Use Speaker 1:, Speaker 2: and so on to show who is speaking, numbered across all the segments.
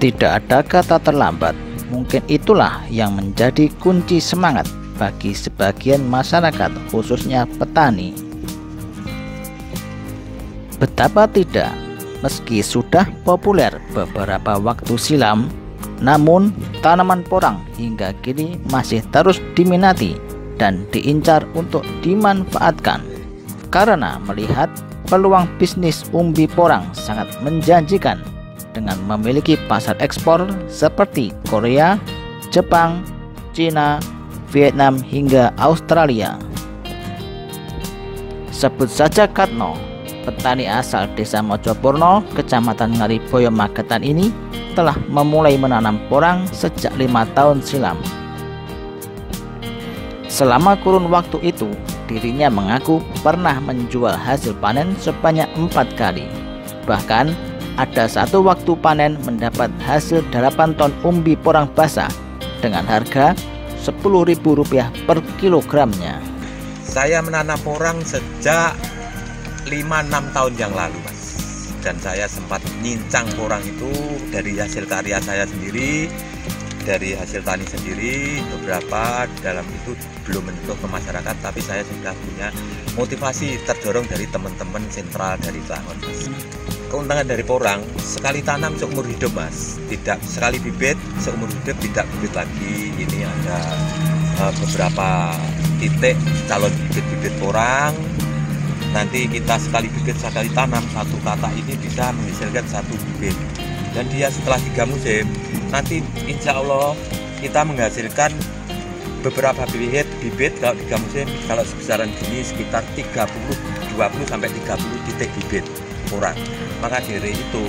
Speaker 1: Tidak ada kata terlambat. Mungkin itulah yang menjadi kunci semangat bagi sebagian masyarakat, khususnya petani. Betapa tidak, meski sudah populer beberapa waktu silam, namun tanaman porang hingga kini masih terus diminati dan diincar untuk dimanfaatkan. Karena melihat peluang bisnis umbi porang sangat menjanjikan dengan memiliki pasar ekspor seperti Korea, Jepang, Cina, Vietnam hingga Australia. Sebut saja Katno, petani asal desa Mojopurno, kecamatan Ngariboyo, Magetan ini telah memulai menanam porang sejak 5 tahun silam. Selama kurun waktu itu, dirinya mengaku pernah menjual hasil panen sebanyak 4 kali. Bahkan ada satu waktu panen mendapat hasil 8 ton umbi porang basah dengan harga Rp10.000 per kilogramnya.
Speaker 2: Saya menanam porang sejak 5-6 tahun yang lalu, Mas. Dan saya sempat nyincang porang itu dari hasil karya saya sendiri, dari hasil tani sendiri. Beberapa dalam itu belum menyentuh ke masyarakat, tapi saya sudah punya motivasi terdorong dari teman-teman sentral dari Klangon, Mas. Keuntungan dari porang, sekali tanam seumur hidup, Mas. Tidak sekali bibit seumur hidup, tidak bibit lagi. Ini ada beberapa titik calon bibit-bibit porang. Nanti kita sekali bibit, sekali tanam, satu katak ini bisa menghasilkan 1 bibit. Dan dia setelah 3 musim, nanti insya Allah kita menghasilkan beberapa bibit kalau 3 musim, kalau sebesaran gini sekitar 20 sampai 30 titik bibit porang. Maka dari itu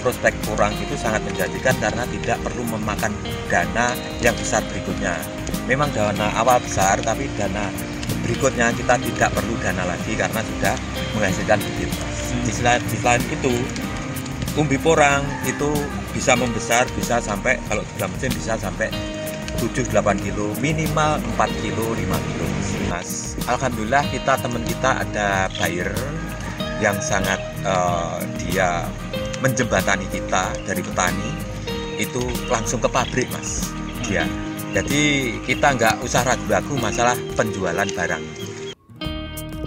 Speaker 2: prospek porang itu sangat menjanjikan karena tidak perlu memakan dana yang besar berikutnya. Memang dana awal besar, tapi dana berikutnya kita tidak perlu dana lagi karena sudah menghasilkan bibit. Di selain itu, umbi porang itu bisa membesar, bisa sampai kalau 3 musim bisa sampai 7-8 kilo, minimal 4 kilo, 5 kilo. Mas, alhamdulillah teman kita ada buyer yang sangat dia menjembatani kita dari petani itu langsung ke pabrik, Mas. Dia jadi kita nggak usah ragu-ragu masalah penjualan barang.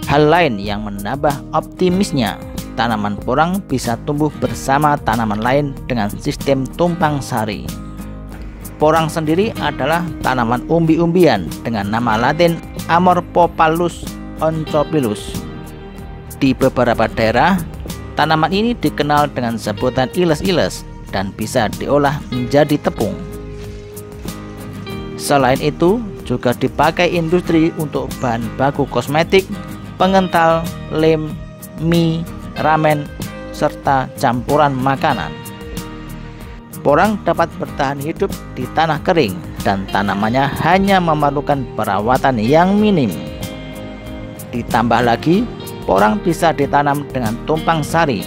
Speaker 1: Hal lain yang menambah optimisnya, tanaman porang bisa tumbuh bersama tanaman lain dengan sistem tumpang sari. Porang sendiri adalah tanaman umbi-umbian dengan nama latin Amorphopalus oncophilus. Di beberapa daerah, tanaman ini dikenal dengan sebutan iles-iles dan bisa diolah menjadi tepung. Selain itu, juga dipakai industri untuk bahan baku kosmetik, pengental, lem, mie, ramen, serta campuran makanan. Porang dapat bertahan hidup di tanah kering dan tanamannya hanya memerlukan perawatan yang minim. Ditambah lagi, porang bisa ditanam dengan tumpang sari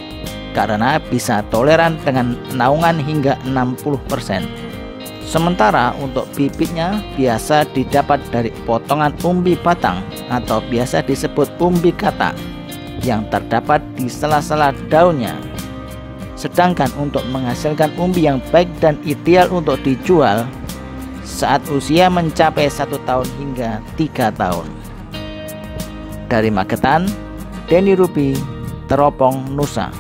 Speaker 1: karena bisa toleran dengan naungan hingga 60%. Sementara untuk bibitnya biasa didapat dari potongan umbi batang atau biasa disebut umbi katak yang terdapat di sela-sela daunnya. Sedangkan untuk menghasilkan umbi yang baik dan ideal untuk dijual saat usia mencapai 1 tahun hingga 3 tahun. Dari Magetan, Denny Ruby, Teropong, Nusa.